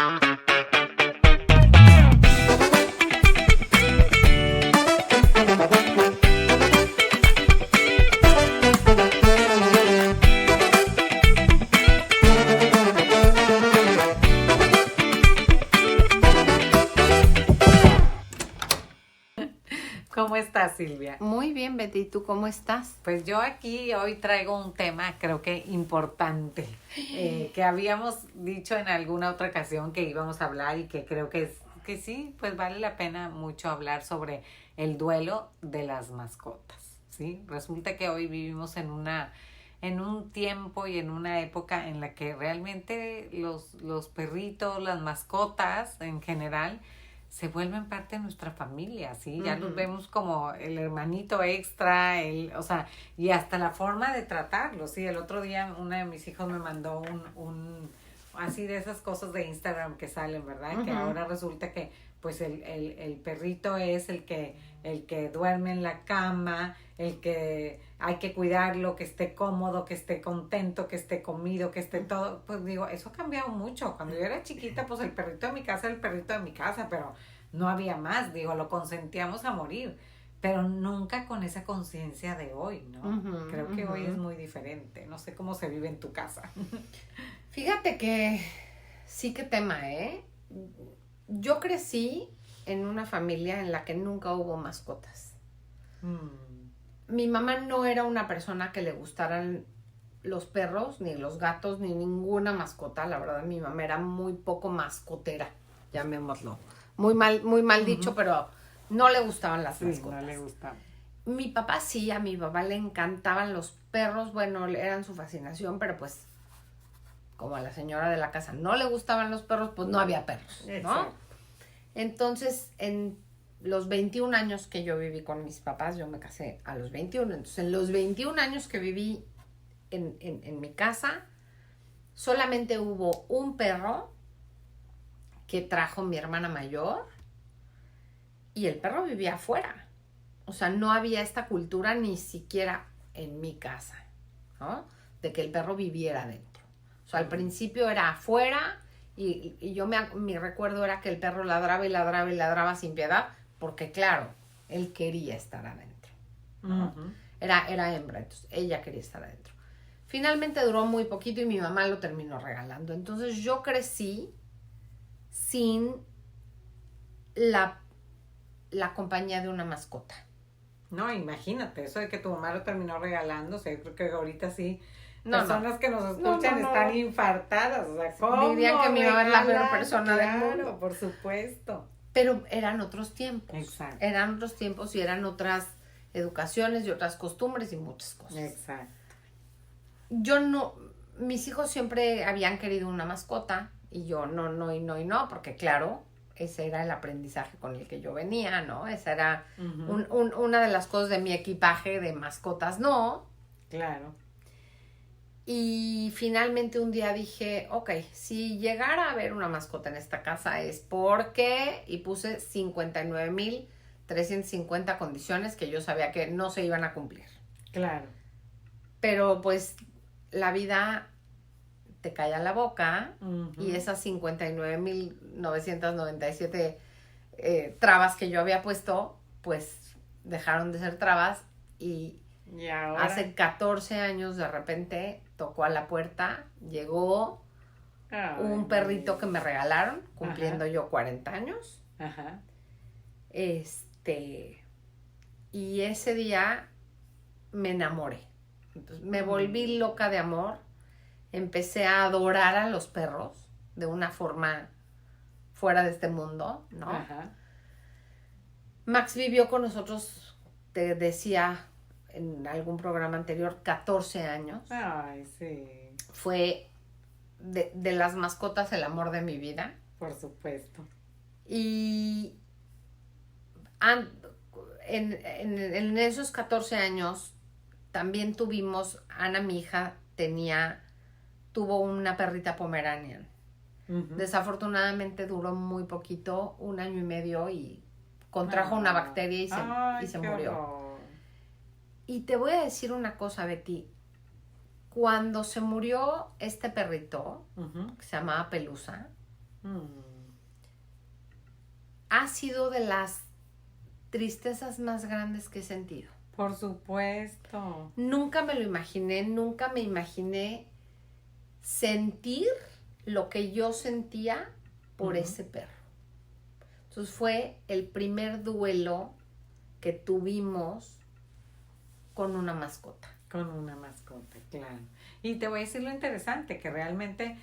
¿Cómo estás, Silvia? Muy bien, Betty. ¿Tú cómo estás? Pues yo aquí hoy traigo un tema creo que importante, que habíamos dicho en alguna otra ocasión que íbamos a hablar y que creo que sí, pues vale la pena mucho hablar sobre el duelo de las mascotas, ¿sí? Resulta que hoy vivimos en un tiempo y en una época en la que realmente los perritos, las mascotas en general, se vuelven parte de nuestra familia, ¿sí? Ya los vemos como el hermanito extra, y hasta la forma de tratarlos, ¿sí? El otro día una de mis hijos me mandó así de esas cosas de Instagram que salen, ¿verdad? Que ahora resulta que, pues, el perrito es el que duerme en la cama, el que hay que cuidarlo, que esté cómodo, que esté contento, que esté comido, que esté todo. Pues digo, eso ha cambiado mucho. Cuando yo era chiquita, pues el perrito de mi casa era el perrito de mi casa, pero no había más. Digo, lo consentíamos a morir, pero nunca con esa conciencia de hoy, ¿no? Creo que hoy es muy diferente. No sé cómo se vive en tu casa. Fíjate que sí, qué tema, ¿eh? Yo crecí en una familia en la que nunca hubo mascotas. Mi mamá no era una persona que le gustaran los perros, ni los gatos, ni ninguna mascota. La verdad, mi mamá era muy poco mascotera, llamémoslo. Muy mal dicho, pero no le gustaban las mascotas. No le gustaban. Mi papá sí, a mi papá le encantaban los perros. Bueno, eran su fascinación, pero pues como a la señora de la casa no le gustaban los perros, pues no había perros, ¿no? Exacto. Entonces, en los 21 años que yo viví con mis papás, yo me casé a los 21. Entonces, en los 21 años que viví en mi casa, solamente hubo un perro que trajo mi hermana mayor y el perro vivía afuera. O sea, no había esta cultura ni siquiera en mi casa, ¿no? De que el perro viviera dentro. O sea, al principio era afuera y mi recuerdo era que el perro ladraba y ladraba y ladraba sin piedad porque, claro, él quería estar adentro, ¿no? Era hembra, entonces ella quería estar adentro. Finalmente duró muy poquito y mi mamá lo terminó regalando. Entonces yo crecí sin la compañía de una mascota. No, imagínate, eso de que tu mamá lo terminó regalando, o sea, yo creo que ahorita sí, No, personas que nos escuchan están infartadas, o sea, ¿cómo? Dirían que mi mamá es la peor persona del mundo. Claro, por supuesto. Pero eran otros tiempos. Exacto. Eran otros tiempos y eran otras educaciones y otras costumbres y muchas cosas. Exacto. Mis hijos siempre habían querido una mascota y yo no, porque claro, ese era el aprendizaje con el que yo venía, ¿no? Esa era una de las cosas de mi equipaje de mascotas, ¿no? Claro. Y finalmente un día dije, ok, si llegara a haber una mascota en esta casa es porque, y puse 59,350 condiciones que yo sabía que no se iban a cumplir. Claro. Pero pues la vida te calla la boca y esas 59,997 trabas que yo había puesto, pues dejaron de ser trabas y ahora, hace 14 años de repente tocó a la puerta, llegó un perrito que me regalaron, cumpliendo yo 40 años. Y ese día me enamoré. Entonces, me volví loca de amor. Empecé a adorar a los perros de una forma fuera de este mundo, ¿no? Max vivió con nosotros, te decía en algún programa anterior, 14 años. Ay, sí. Fue de las mascotas el amor de mi vida. Por supuesto. Y en esos 14 años también tuvimos, Ana, mi hija, tuvo una perrita Pomeranian. Desafortunadamente duró muy poquito, 1 año y medio, y contrajo una bacteria y se murió. Horror. Y te voy a decir una cosa, Betty. Cuando se murió este perrito, que se llamaba Pelusa, Mm, Ha sido de las tristezas más grandes que he sentido. por supuesto. Nunca me lo imaginé, nunca me imaginé sentir lo que yo sentía por ese perro. Entonces fue el primer duelo que tuvimos con una mascota. Con una mascota, claro. Y te voy a decir lo interesante, que realmente,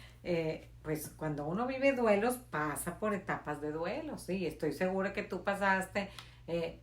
pues cuando uno vive duelos, pasa por etapas de duelos, sí. Estoy segura que tú pasaste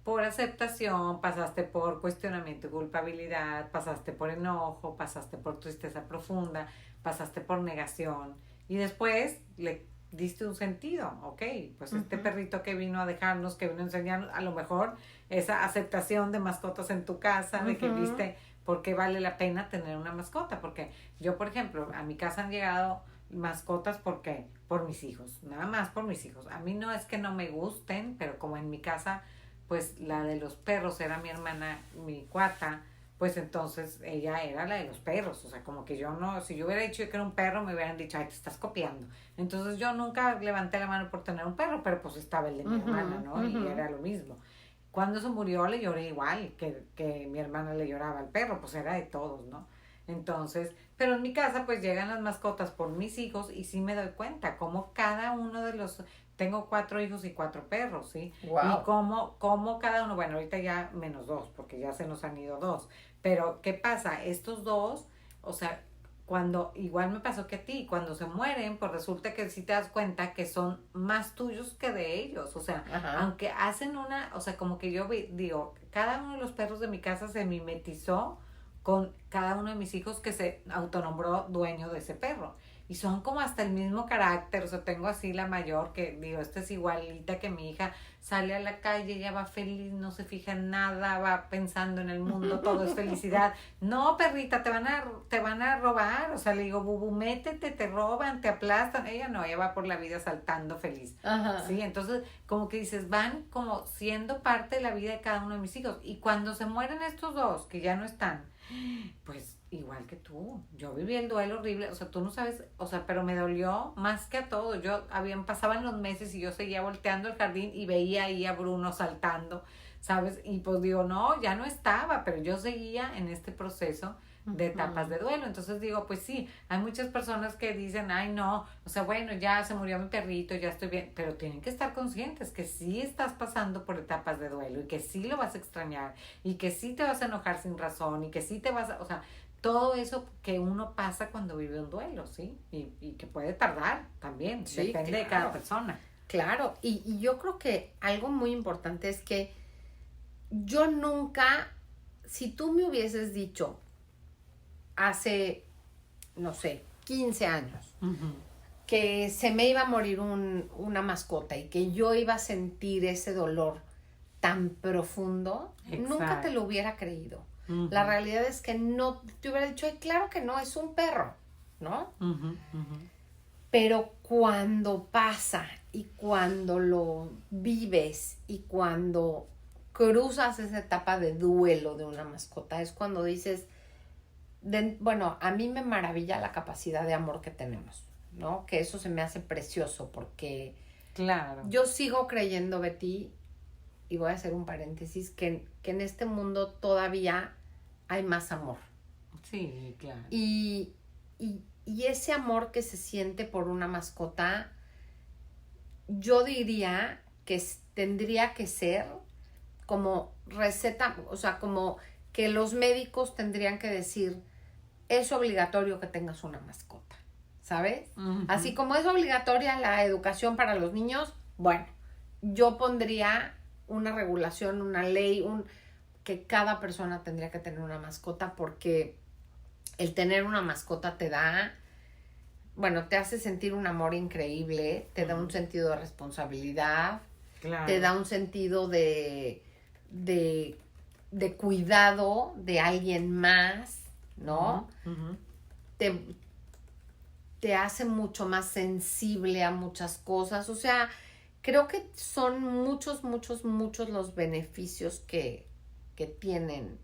por aceptación, pasaste por cuestionamiento y culpabilidad, pasaste por enojo, pasaste por tristeza profunda, pasaste por negación. Y después le diste un sentido, ok, pues este perrito que vino a dejarnos, que vino a enseñarnos, a lo mejor esa aceptación de mascotas en tu casa, de que viste por qué vale la pena tener una mascota, porque yo, por ejemplo, a mi casa han llegado mascotas porque por mis hijos, nada más por mis hijos. A mí no es que no me gusten, pero como en mi casa, pues la de los perros era mi hermana, mi cuata, pues entonces ella era la de los perros, o sea, como que yo no, si yo hubiera dicho que era un perro, me hubieran dicho, ay, te estás copiando. Entonces yo nunca levanté la mano por tener un perro, pero pues estaba el de mi hermana, ¿no? Y era lo mismo. Cuando se murió le lloré igual que mi hermana le lloraba al perro, pues era de todos, ¿no? Entonces, pero en mi casa pues llegan las mascotas por mis hijos y sí me doy cuenta como cada uno de los, tengo 4 hijos y 4 perros, ¿sí? Wow. Y como cada uno, bueno, ahorita ya menos 2, porque ya se nos han ido 2, pero ¿qué pasa? Estos 2, o sea, cuando, igual me pasó que a ti, cuando se mueren, pues resulta que sí te das cuenta que son más tuyos que de ellos, o sea, aunque hacen una, o sea, como que yo digo, cada uno de los perros de mi casa se mimetizó con cada uno de mis hijos que se autonombró dueño de ese perro. Y son como hasta el mismo carácter, o sea, tengo así la mayor que digo, esta es igualita que mi hija, sale a la calle, ella va feliz, no se fija en nada, va pensando en el mundo, todo es felicidad. No, perrita, te van a robar, o sea, le digo, bubu, métete, te roban, te aplastan. Ella no, ella va por la vida saltando feliz. Sí, entonces, como que dices, van como siendo parte de la vida de cada uno de mis hijos. Y cuando se mueren estos 2, que ya no están, pues igual que tú, yo viví el duelo horrible, o sea, tú no sabes, o sea, pero me dolió más que a todo. Pasaban los meses y yo seguía volteando el jardín y veía ahí a Bruno saltando, ¿sabes? Y pues digo, no, ya no estaba, pero yo seguía en este proceso de etapas de duelo. Entonces digo, pues sí, hay muchas personas que dicen, ay no, o sea, bueno, ya se murió mi perrito, ya estoy bien, pero tienen que estar conscientes que sí estás pasando por etapas de duelo y que sí lo vas a extrañar y que sí te vas a enojar sin razón y que sí te vas a, o sea, todo eso que uno pasa cuando vive un duelo, ¿sí? Y que puede tardar también, Sí, depende claro. de cada persona. Claro, y yo creo que algo muy importante es que yo nunca, si tú me hubieses dicho hace, no sé, 15 años, que se me iba a morir una mascota y que yo iba a sentir ese dolor tan profundo, nunca te lo hubiera creído. La realidad es que no, te hubiera dicho, ay, claro que no, es un perro, ¿no? Pero cuando pasa y cuando lo vives y cuando cruzas esa etapa de duelo de una mascota, es cuando dices, bueno, a mí me maravilla la capacidad de amor que tenemos, ¿no? Que eso se me hace precioso porque claro, yo sigo creyendo, Betty, y voy a hacer un paréntesis, que en este mundo todavía hay más amor. sí, claro. Y ese amor que se siente por una mascota, yo diría que tendría que ser como receta, o sea, como que los médicos tendrían que decir, es obligatorio que tengas una mascota, ¿sabes? Así como es obligatoria la educación para los niños, bueno, yo pondría una regulación, una ley, que cada persona tendría que tener una mascota porque el tener una mascota te da, bueno, te hace sentir un amor increíble, te da un sentido de responsabilidad, claro, te da un sentido de cuidado de alguien más, ¿no? Te hace mucho más sensible a muchas cosas, o sea, creo que son muchos los beneficios que tienen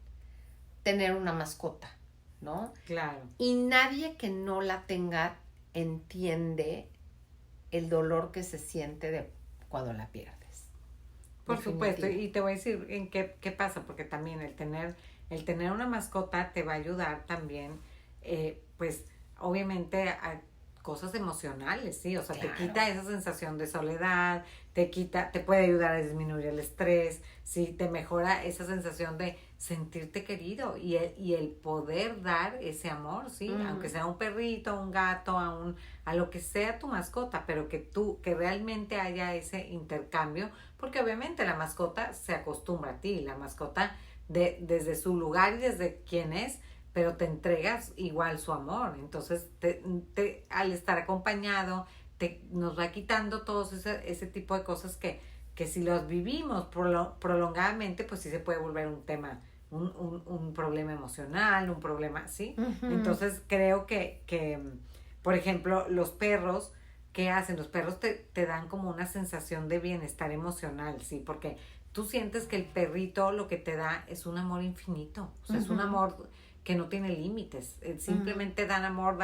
tener una mascota, ¿no? Claro. Y nadie que no la tenga entiende el dolor que se siente de cuando la pierdes. Por supuesto, y te voy a decir en qué pasa, porque también el tener una mascota te va a ayudar también, pues, obviamente a cosas emocionales, ¿sí? O sea, Claro. te quita esa sensación de soledad, te puede ayudar a disminuir el estrés, ¿sí? Te mejora esa sensación de sentirte querido y el poder dar ese amor, ¿sí? Aunque sea un perrito, un gato, a lo que sea tu mascota, pero que realmente haya ese intercambio, porque obviamente la mascota se acostumbra a ti, la mascota desde su lugar y desde quién es, pero te entregas igual su amor. Entonces, al estar acompañado, nos va quitando todos ese tipo de cosas que si los vivimos prolongadamente, pues sí se puede volver un tema, un problema emocional, un problema, ¿sí? Uh-huh. Entonces, creo que, por ejemplo, los perros, ¿qué hacen? Los perros te dan como una sensación de bienestar emocional, ¿sí? Porque tú sientes que el perrito lo que te da es un amor infinito, o sea, es un amor que no tiene límites, simplemente dan amor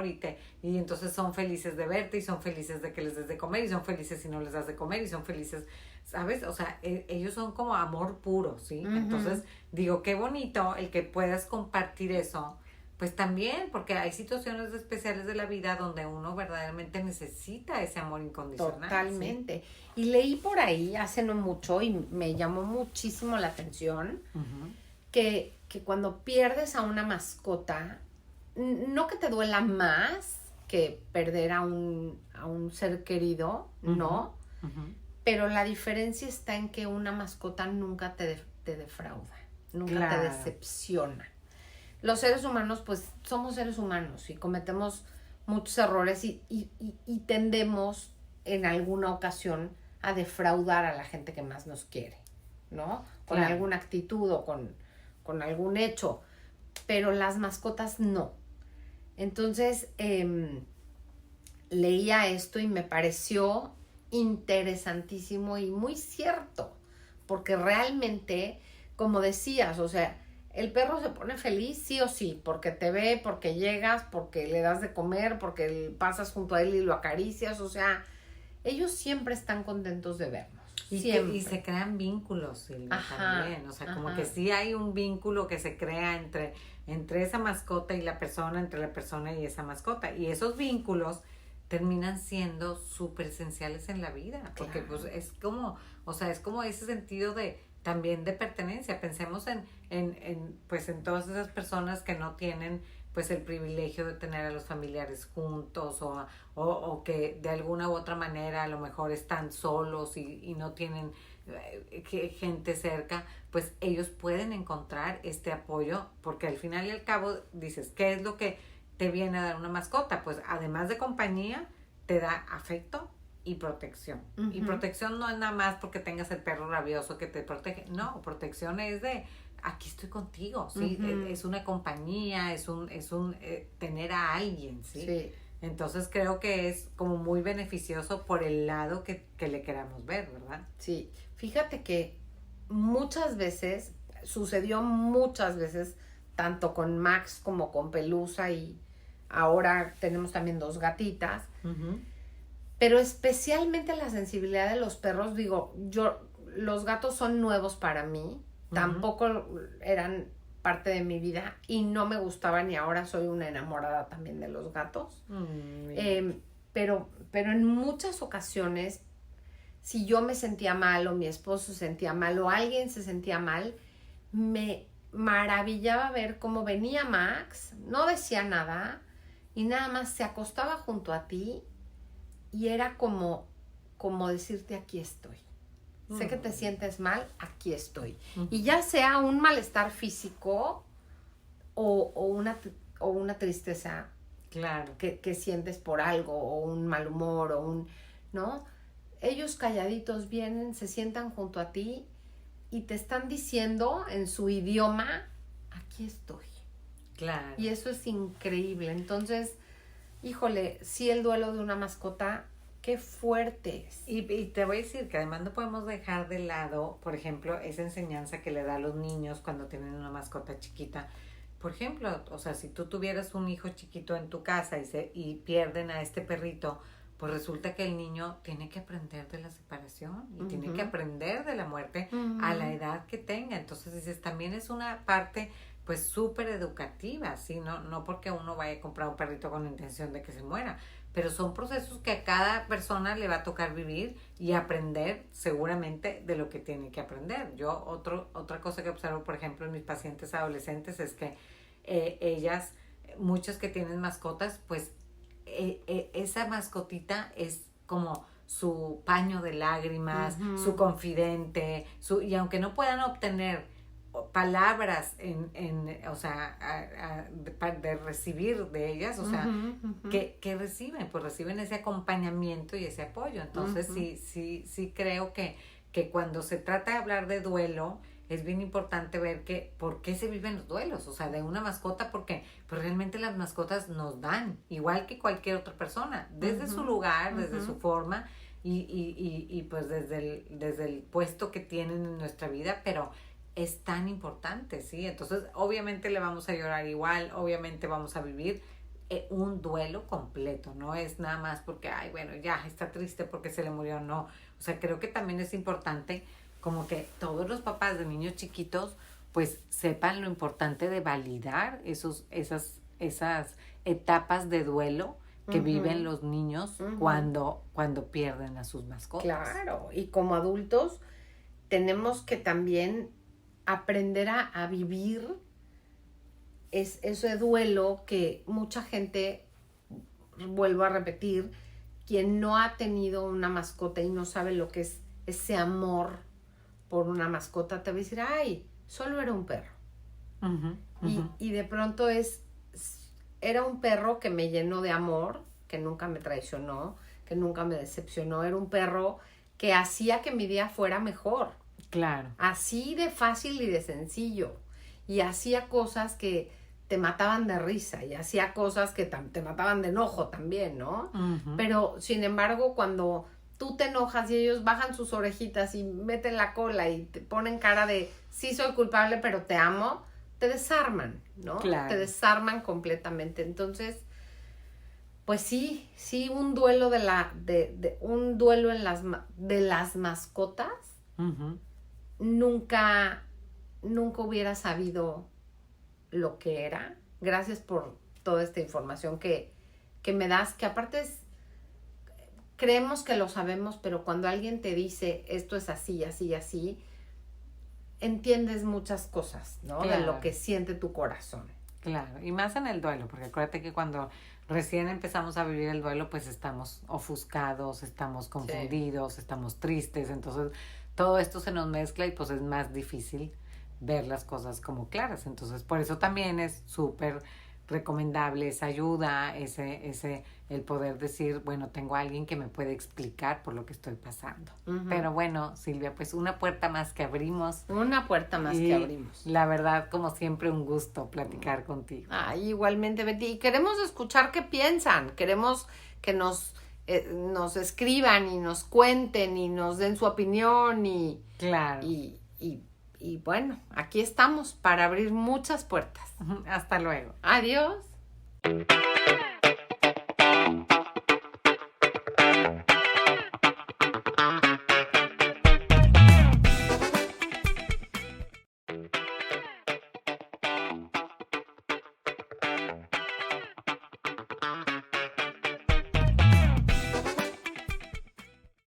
y entonces son felices de verte y son felices de que les des de comer y son felices si no les das de comer y son felices, ¿sabes? O sea, ellos son como amor puro, ¿sí? Entonces, digo, qué bonito el que puedas compartir eso, pues también, porque hay situaciones especiales de la vida donde uno verdaderamente necesita ese amor incondicional. Totalmente. ¿Sí? Y leí por ahí hace no mucho y me llamó muchísimo la atención que cuando pierdes a una mascota, no que te duela más que perder a un ser querido, no, pero la diferencia está en que una mascota nunca te defrauda, nunca te decepciona. Los seres humanos, pues, somos seres humanos y cometemos muchos errores y tendemos en alguna ocasión a defraudar a la gente que más nos quiere, ¿no? Con alguna actitud o con algún hecho, pero las mascotas no. Entonces, leía esto y me pareció interesantísimo y muy cierto, porque realmente, como decías, o sea, el perro se pone feliz sí o sí, porque te ve, porque llegas, porque le das de comer, porque pasas junto a él y lo acaricias, o sea, ellos siempre están contentos de vernos. Y se crean vínculos, Silvia, también. O sea, como que sí hay un vínculo que se crea entre esa mascota y la persona, entre la persona y esa mascota. Y esos vínculos terminan siendo súper esenciales en la vida. Porque pues es como, o sea, es como ese sentido también de pertenencia. Pensemos pues en todas esas personas que no tienen pues el privilegio de tener a los familiares juntos o que de alguna u otra manera a lo mejor están solos y no tienen gente cerca, pues ellos pueden encontrar este apoyo, porque al final y al cabo dices, ¿qué es lo que te viene a dar una mascota? Pues además de compañía, te da afecto y protección. Y protección no es nada más porque tengas el perro rabioso que te protege, no, protección es de aquí estoy contigo, ¿sí? Es una compañía, es un tener a alguien, ¿sí? Sí. Entonces creo que es como muy beneficioso por el lado que le queramos ver, ¿verdad? Sí, fíjate que muchas veces, sucedió muchas veces, tanto con Max como con Pelusa y ahora tenemos también 2 gatitas, pero especialmente la sensibilidad de los perros, digo, los gatos son nuevos para mí, tampoco eran parte de mi vida y no me gustaban y ahora soy una enamorada también de los gatos. Pero en muchas ocasiones, si yo me sentía mal o mi esposo se sentía mal o alguien se sentía mal, me maravillaba ver cómo venía Max, no decía nada y nada más se acostaba junto a ti y era como decirte aquí estoy. Sé que te sientes mal, aquí estoy. Y ya sea un malestar físico o una tristeza que sientes por algo, o un mal humor, ¿no? Ellos calladitos vienen, se sientan junto a ti y te están diciendo en su idioma, aquí estoy. Claro. Y eso es increíble. Entonces, híjole, sí, el duelo de una mascota, qué fuerte es. Y te voy a decir que además no podemos dejar de lado, por ejemplo, esa enseñanza que le da a los niños cuando tienen una mascota chiquita. Por ejemplo, o sea, si tú tuvieras un hijo chiquito en tu casa y pierden a este perrito, pues resulta que el niño tiene que aprender de la separación y tiene que aprender de la muerte a la edad que tenga. Entonces dices, también es una parte pues súper educativa, ¿sí? No porque uno vaya a comprar un perrito con la intención de que se muera, pero son procesos que a cada persona le va a tocar vivir y aprender seguramente de lo que tiene que aprender. Yo otra cosa que observo, por ejemplo, en mis pacientes adolescentes es que ellas, muchas que tienen mascotas, pues esa mascotita es como su paño de lágrimas, su confidente, y aunque no puedan obtener palabras o sea, de recibir de ellas, o sea, que reciben, pues reciben ese acompañamiento y ese apoyo. Entonces sí creo que cuando se trata de hablar de duelo, es bien importante ver por qué se viven los duelos, o sea, de una mascota, porque pues realmente las mascotas nos dan, igual que cualquier otra persona, desde su lugar, desde su forma, y pues desde el puesto que tienen en nuestra vida, pero es tan importante, ¿sí? Entonces, obviamente le vamos a llorar igual, obviamente vamos a vivir un duelo completo, no es nada más porque, ay, bueno, ya está triste porque se le murió, no. O sea, creo que también es importante como que todos los papás de niños chiquitos, pues sepan lo importante de validar esas etapas de duelo que viven los niños cuando pierden a sus mascotas. Claro, y como adultos tenemos que también aprender a vivir ese duelo que mucha gente, vuelvo a repetir, quien no ha tenido una mascota y no sabe lo que es ese amor por una mascota, te va a decir, ay, solo era un perro. Y de pronto era un perro que me llenó de amor, que nunca me traicionó, que nunca me decepcionó, era un perro que hacía que mi día fuera mejor. Claro. Así de fácil y de sencillo. Y hacía cosas que te mataban de risa y hacía cosas que te mataban de enojo también, ¿no? Pero, sin embargo, cuando tú te enojas y ellos bajan sus orejitas y meten la cola y te ponen cara de sí soy culpable, pero te amo, te desarman, ¿no? Claro. Te desarman completamente. Entonces, pues sí, un duelo un duelo de las mascotas, nunca hubiera sabido lo que era. Gracias por toda esta información que me das, que aparte creemos que lo sabemos, pero cuando alguien te dice esto es así, así, así, entiendes muchas cosas, ¿no? Claro. De lo que siente tu corazón. Claro, y más en el duelo, porque acuérdate que cuando recién empezamos a vivir el duelo, pues estamos ofuscados, estamos confundidos, estamos tristes, entonces todo esto se nos mezcla y pues es más difícil ver las cosas como claras. Entonces, por eso también es súper recomendable esa ayuda, el poder decir, bueno, tengo a alguien que me puede explicar por lo que estoy pasando. Pero bueno, Silvia, pues una puerta más que abrimos. Una puerta más que abrimos. La verdad, como siempre, un gusto platicar contigo. Igualmente, Betty. Y queremos escuchar qué piensan. Queremos que nos escriban y nos cuenten y nos den su opinión claro. Y bueno, aquí estamos para abrir muchas puertas. Hasta luego. Adiós.